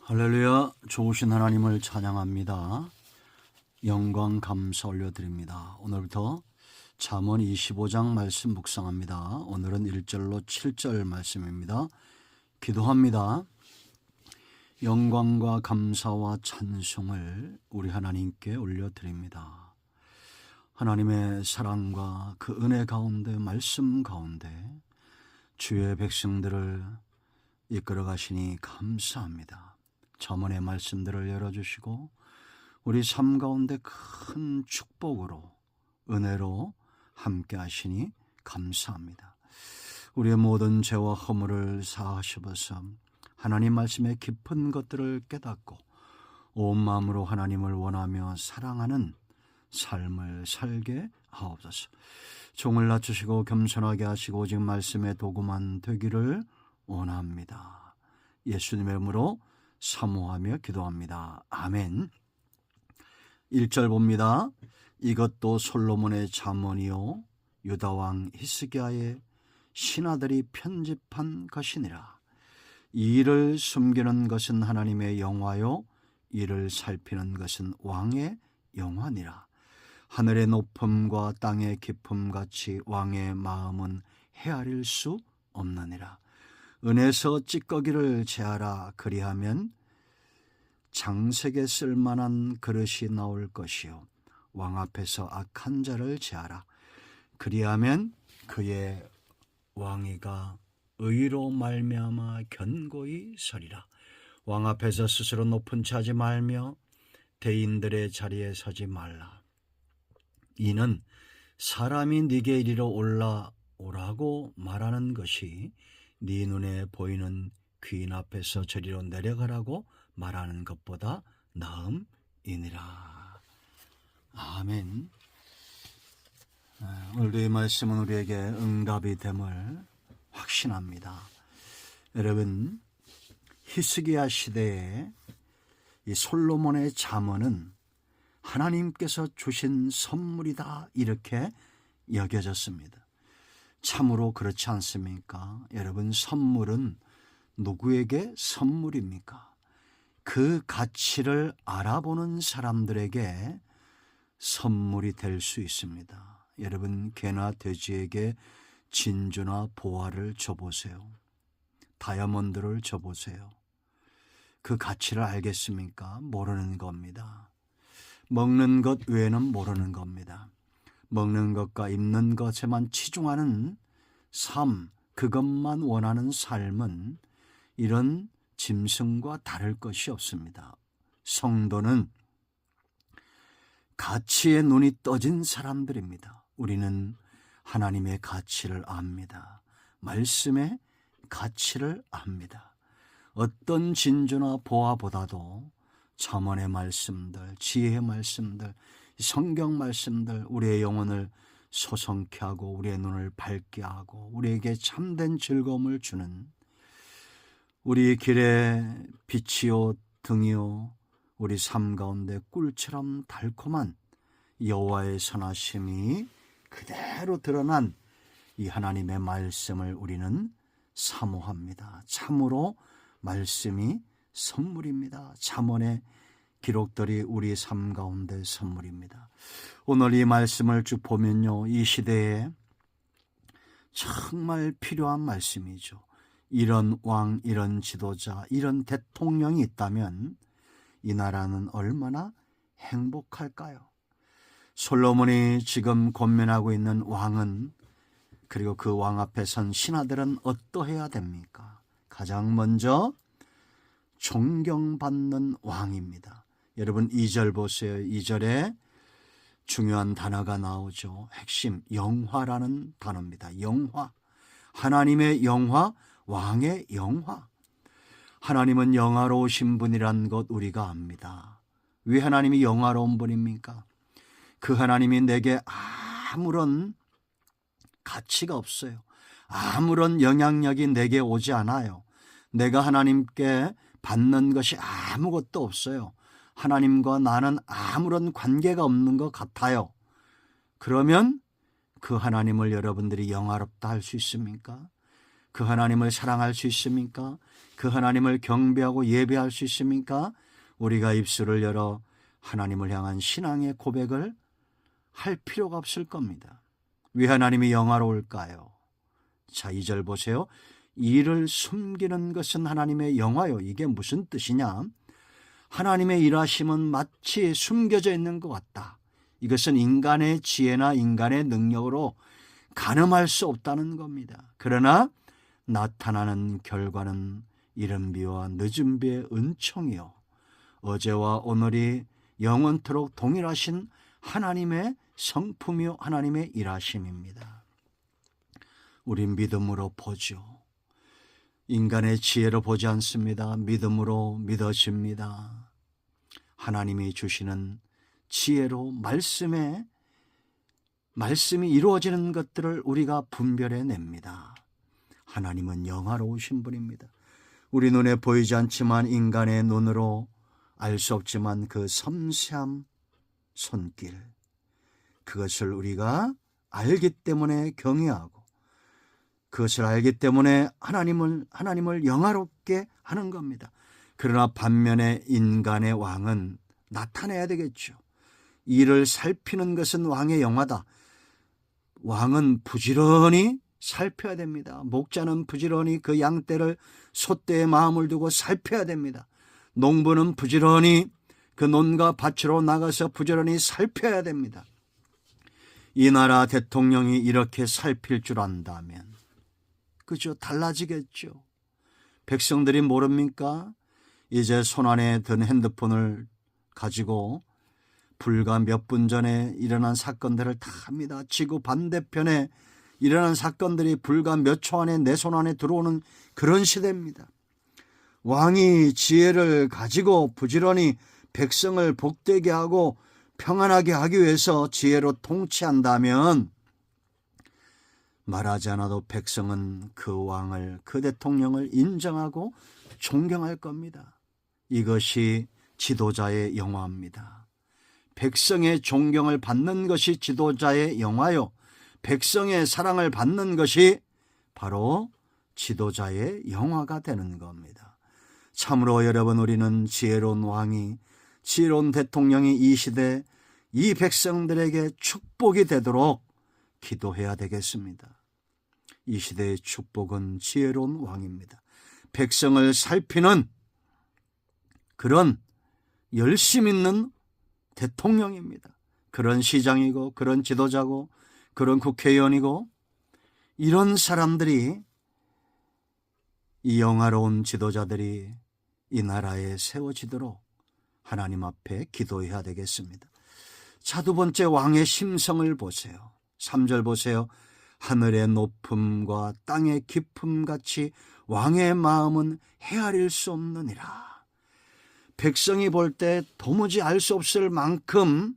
할렐루야. 좋으신 하나님을 찬양합니다. 영광 감사 올려드립니다. 오늘부터 잠언 25장 말씀 묵상합니다. 오늘은 1절로 7절 말씀입니다. 기도합니다. 영광과 감사와 찬송을 우리 하나님께 올려드립니다. 하나님의 사랑과 그 은혜 가운데, 말씀 가운데 주의 백성들을 이끌어 가시니 감사합니다. 잠언의 말씀들을 열어주시고 우리 삶 가운데 큰 축복으로, 은혜로 함께 하시니 감사합니다. 우리의 모든 죄와 허물을 사하셔서 하나님 말씀의 깊은 것들을 깨닫고 온 마음으로 하나님을 원하며 사랑하는 삶을 살게 하옵소서. 종을 낮추시고 겸손하게 하시고 오직 말씀의 도구만 되기를 원합니다. 예수님의 이름으로 사모하며 기도합니다. 아멘. 1절 봅니다. 이것도 솔로몬의 잠언이요 유다왕 히스기야의 신하들이 편집한 것이니라. 이를 숨기는 것은 하나님의 영화요 이를 살피는 것은 왕의 영화니라. 하늘의 높음과 땅의 깊음같이 왕의 마음은 헤아릴 수 없느니라. 은에서 찌꺼기를 제하라. 그리하면 장색에 쓸만한 그릇이 나올 것이요 왕 앞에서 악한 자를 제하라. 그리하면 그의 왕위가 의로 말미암아 견고히 서리라. 왕 앞에서 스스로 높은 차 하지 말며 대인들의 자리에 서지 말라. 이는 사람이 네게 이리로 올라오라고 말하는 것이 네 눈에 보이는 귀인 앞에서 저리로 내려가라고 말하는 것보다 나음이니라. 아멘. 오늘도 이 말씀은 우리에게 응답이 됨을 확신합니다. 여러분, 히스기야 시대에 이 솔로몬의 잠언은 하나님께서 주신 선물이다, 이렇게 여겨졌습니다. 참으로 그렇지 않습니까? 여러분, 선물은 누구에게 선물입니까? 그 가치를 알아보는 사람들에게 선물이 될 수 있습니다. 여러분, 개나 돼지에게 진주나 보화를 줘보세요. 다이아몬드를 줘보세요. 그 가치를 알겠습니까? 모르는 겁니다. 먹는 것 외에는 모르는 겁니다. 먹는 것과 입는 것에만 치중하는 삶, 그것만 원하는 삶은 이런 짐승과 다를 것이 없습니다. 성도는 가치에 눈이 떠진 사람들입니다. 우리는 하나님의 가치를 압니다. 말씀의 가치를 압니다. 어떤 진주나 보화보다도 잠언의 말씀들, 지혜의 말씀들, 성경 말씀들 우리의 영혼을 소성케 하고 우리의 눈을 밝게 하고 우리에게 참된 즐거움을 주는, 우리 길의 빛이요 등이요 우리 삶 가운데 꿀처럼 달콤한 여호와의 선하심이 그대로 드러난 이 하나님의 말씀을 우리는 사모합니다. 참으로 말씀이 선물입니다. 잠언의 기록들이 우리 삶 가운데 선물입니다. 오늘 이 말씀을 쭉 보면요, 이 시대에 정말 필요한 말씀이죠. 이런 왕, 이런 지도자, 이런 대통령이 있다면 이 나라는 얼마나 행복할까요? 솔로몬이 지금 권면하고 있는 왕은, 그리고 그 왕 앞에 선 신하들은 어떠해야 됩니까? 가장 먼저 존경받는 왕입니다. 여러분, 2절 보세요. 2절에 중요한 단어가 나오죠. 핵심, 영화라는 단어입니다. 영화. 하나님의 영화, 왕의 영화. 하나님은 영화로우신 분이란 것 우리가 압니다. 왜 하나님이 영화로운 분입니까? 그 하나님이 내게 아무런 가치가 없어요. 아무런 영향력이 내게 오지 않아요. 내가 하나님께 받는 것이 아무것도 없어요. 하나님과 나는 아무런 관계가 없는 것 같아요. 그러면 그 하나님을 여러분들이 영화롭다 할 수 있습니까? 그 하나님을 사랑할 수 있습니까? 그 하나님을 경배하고 예배할 수 있습니까? 우리가 입술을 열어 하나님을 향한 신앙의 고백을 할 필요가 없을 겁니다. 왜 하나님이 영화로울까요? 자, 2절 보세요. 이를 숨기는 것은 하나님의 영화요. 이게 무슨 뜻이냐? 하나님의 일하심은 마치 숨겨져 있는 것 같다. 이것은 인간의 지혜나 인간의 능력으로 가늠할 수 없다는 겁니다. 그러나 나타나는 결과는 이른 비와 늦은 비의 은총이요, 어제와 오늘이 영원토록 동일하신 하나님의 성품이요 하나님의 일하심입니다. 우린 믿음으로 보죠. 인간의 지혜로 보지 않습니다. 믿음으로 믿어집니다. 하나님이 주시는 지혜로 말씀이 이루어지는 것들을 우리가 분별해냅니다. 하나님은 영화로우신 분입니다. 우리 눈에 보이지 않지만 인간의 눈으로 알 수 없지만 그 섬세한 손길, 그것을 우리가 알기 때문에 경외하고 그것을 알기 때문에 하나님을 영화롭게 하는 겁니다. 그러나 반면에 인간의 왕은 나타내야 되겠죠. 이를 살피는 것은 왕의 영화다. 왕은 부지런히 살펴야 됩니다. 목자는 부지런히 그 양떼를 소떼의 마음을 두고 살펴야 됩니다. 농부는 부지런히 그 논과 밭으로 나가서 부지런히 살펴야 됩니다. 이 나라 대통령이 이렇게 살필 줄 안다면 그죠? 달라지겠죠. 백성들이 모릅니까? 이제 손안에 든 핸드폰을 가지고 불과 몇 분 전에 일어난 사건들을 다 합니다. 지구 반대편에 일어난 사건들이 불과 몇 초 안에 내 손 안에 들어오는 그런 시대입니다. 왕이 지혜를 가지고 부지런히 백성을 복되게 하고 평안하게 하기 위해서 지혜로 통치한다면 말하지 않아도 백성은 그 왕을, 그 대통령을 인정하고 존경할 겁니다. 이것이 지도자의 영화입니다. 백성의 존경을 받는 것이 지도자의 영화요, 백성의 사랑을 받는 것이 바로 지도자의 영화가 되는 겁니다. 참으로 여러분, 우리는 지혜로운 왕이, 지혜로운 대통령이 이 시대 이 백성들에게 축복이 되도록 기도해야 되겠습니다. 이 시대의 축복은 지혜로운 왕입니다. 백성을 살피는 그런 열심 있는 대통령입니다. 그런 시장이고 그런 지도자고 그런 국회의원이고 이런 사람들이, 이 영화로운 지도자들이 이 나라에 세워지도록 하나님 앞에 기도해야 되겠습니다. 자, 두 번째, 왕의 심성을 보세요. 3절 보세요. 하늘의 높음과 땅의 깊음 같이 왕의 마음은 헤아릴 수 없느니라. 백성이 볼 때 도무지 알 수 없을 만큼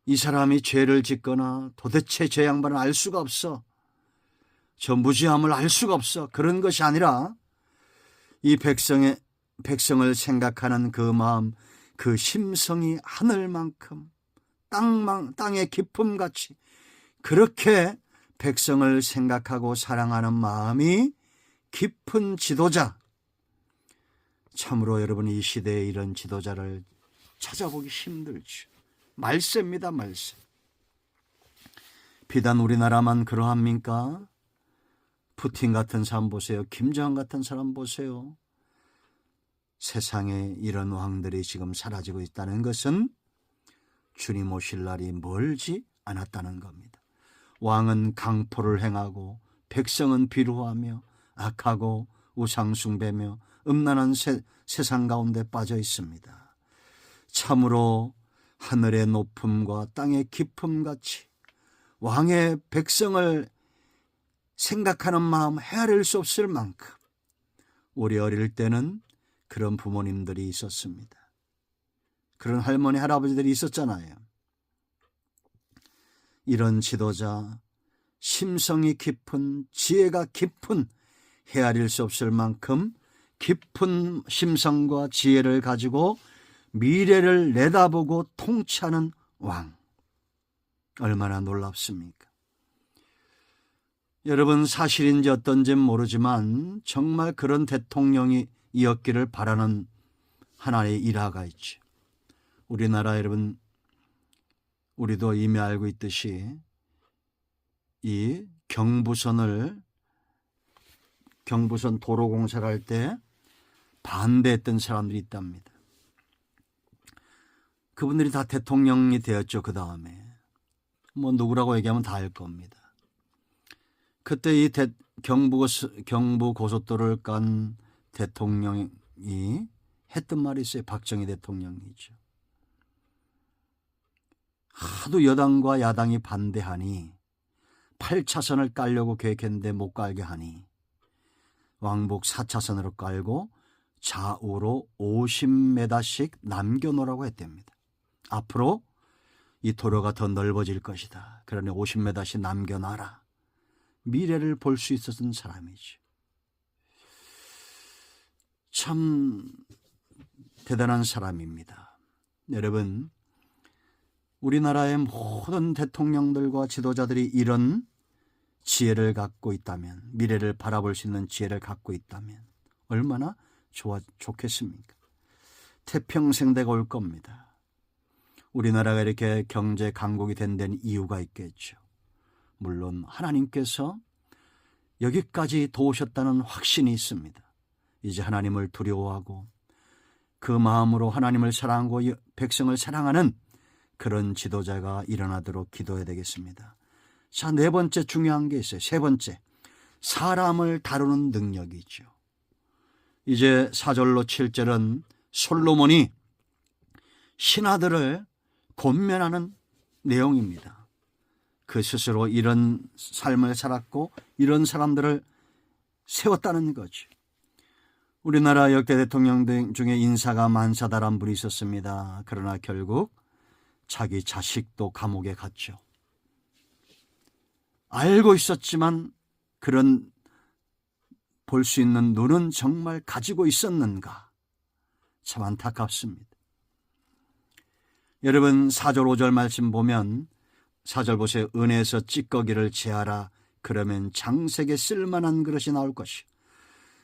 이 사람이 죄를 짓거나 도대체 저 양반을 알 수가 없어, 저 무지함을 알 수가 없어, 그런 것이 아니라 이 백성을 생각하는 그 마음, 그 심성이 하늘만큼 땅의 깊음같이 그렇게 백성을 생각하고 사랑하는 마음이 깊은 지도자, 참으로 여러분 이 시대에 이런 지도자를 찾아보기 힘들죠. 말세입니다, 말세. 비단 우리나라만 그러합니까? 푸틴 같은 사람 보세요. 김정은 같은 사람 보세요. 세상에 이런 왕들이 지금 사라지고 있다는 것은 주님 오실 날이 멀지 않았다는 겁니다. 왕은 강포를 행하고 백성은 비루하며 악하고 우상숭배며 음란한 세상 가운데 빠져 있습니다. 참으로 하늘의 높음과 땅의 깊음같이 왕의 백성을 생각하는 마음 헤아릴 수 없을 만큼 우리 어릴 때는 그런 부모님들이 있었습니다. 그런 할머니, 할아버지들이 있었잖아요. 이런 지도자, 심성이 깊은, 지혜가 깊은, 헤아릴 수 없을 만큼 깊은 심성과 지혜를 가지고 미래를 내다보고 통치하는 왕, 얼마나 놀랍습니까? 여러분, 사실인지 어떤지는 모르지만 정말 그런 대통령이었기를 바라는 하나의 일화가 있죠. 우리나라 여러분, 우리도 이미 알고 있듯이 이 경부선 도로 공사를 할 때 반대했던 사람들이 있답니다. 그분들이 다 대통령이 되었죠. 그 다음에 뭐 누구라고 얘기하면 다 알 겁니다. 그때 이 경부 고속도로를 깐 대통령이 했던 말이 있어요. 박정희 대통령이죠. 하도 여당과 야당이 반대하니 8차선을 깔려고 계획했는데 못 깔게 하니 왕복 4차선으로 깔고 좌우로 50m씩 남겨놓으라고 했답니다. 앞으로 이 도로가 더 넓어질 것이다. 그러니 50m씩 남겨놔라. 미래를 볼 수 있었던 사람이죠. 참 대단한 사람입니다. 여러분, 우리나라의 모든 대통령들과 지도자들이 이런 지혜를 갖고 있다면, 미래를 바라볼 수 있는 지혜를 갖고 있다면 얼마나 좋겠습니까? 태평생대가 올 겁니다. 우리나라가 이렇게 경제 강국이 된 데는 이유가 있겠죠. 물론 하나님께서 여기까지 도우셨다는 확신이 있습니다. 이제 하나님을 두려워하고 그 마음으로 하나님을 사랑하고 백성을 사랑하는 그런 지도자가 일어나도록 기도해야 되겠습니다. 자, 네 번째 중요한 게 있어요. 세 번째, 사람을 다루는 능력이죠. 이제 4절로 7절은 솔로몬이 신하들을 권면하는 내용입니다. 그 스스로 이런 삶을 살았고 이런 사람들을 세웠다는 거죠. 우리나라 역대 대통령 중에 인사가 만사다란 분이 있었습니다. 그러나 결국 자기 자식도 감옥에 갔죠. 알고 있었지만 그런 볼 수 있는 눈은 정말 가지고 있었는가? 참 안타깝습니다. 여러분, 4절 5절 말씀 보면 4절 보세요. 은에서 찌꺼기를 제하라. 그러면 장색에 쓸만한 그릇이 나올 것이.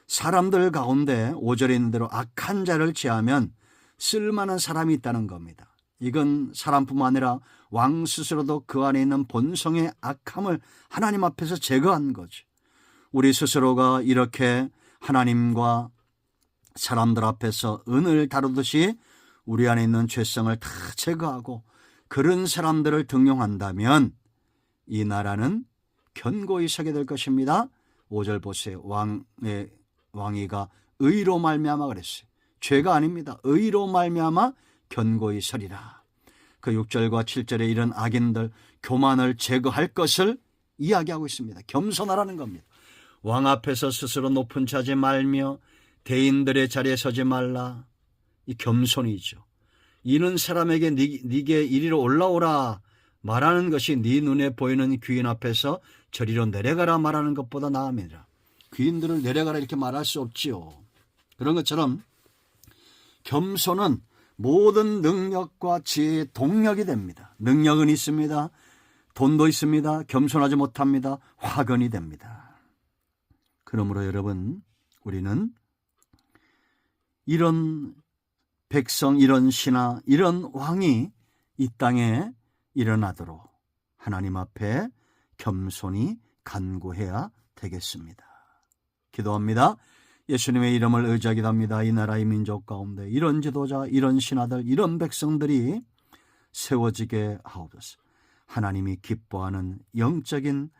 사람들 가운데 5절에 있는 대로 악한 자를 제하면 쓸만한 사람이 있다는 겁니다. 이건 사람뿐만 아니라 왕 스스로도 그 안에 있는 본성의 악함을 하나님 앞에서 제거한 거죠. 우리 스스로가 이렇게 하나님과 사람들 앞에서 은을 다루듯이 우리 안에 있는 죄성을 다 제거하고 그런 사람들을 등용한다면 이 나라는 견고히 서게 될 것입니다. 5절 보세요. 왕위가 의로 말미암아 그랬어요. 죄가 아닙니다. 의로 말미암아 견고히 서리라. 그 6절과 7절에 이런 악인들 교만을 제거할 것을 이야기하고 있습니다. 겸손하라는 겁니다. 왕 앞에서 스스로 높은 자지 말며 대인들의 자리에 서지 말라. 이 겸손이죠. 이는 사람에게 네게 이리로 올라오라 말하는 것이 네 눈에 보이는 귀인 앞에서 저리로 내려가라 말하는 것보다 나음이라. 귀인들을 내려가라 이렇게 말할 수 없지요. 그런 것처럼 겸손은 모든 능력과 지혜의 동력이 됩니다. 능력은 있습니다. 돈도 있습니다. 겸손하지 못합니다. 화근이 됩니다. 그러므로 여러분, 우리는 이런 백성, 이런 신하, 이런 왕이 이 땅에 일어나도록 하나님 앞에 겸손히 간구해야 되겠습니다. 기도합니다. 예수님의 이름을 의지하기도합니다. 이 나라의 민족 가운데 이런 지도자, 이런 신하들, 이런 백성들이 세워지게 하옵소서. 하나님이 기뻐하는 영적인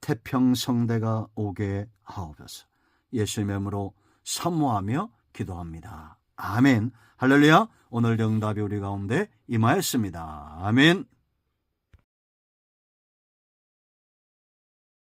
태평성대가 오게 하옵소서. 예수님의 이름으로 사모하며 기도합니다. 아멘. 할렐루야. 오늘 응답이 우리 가운데 임하였습니다. 아멘.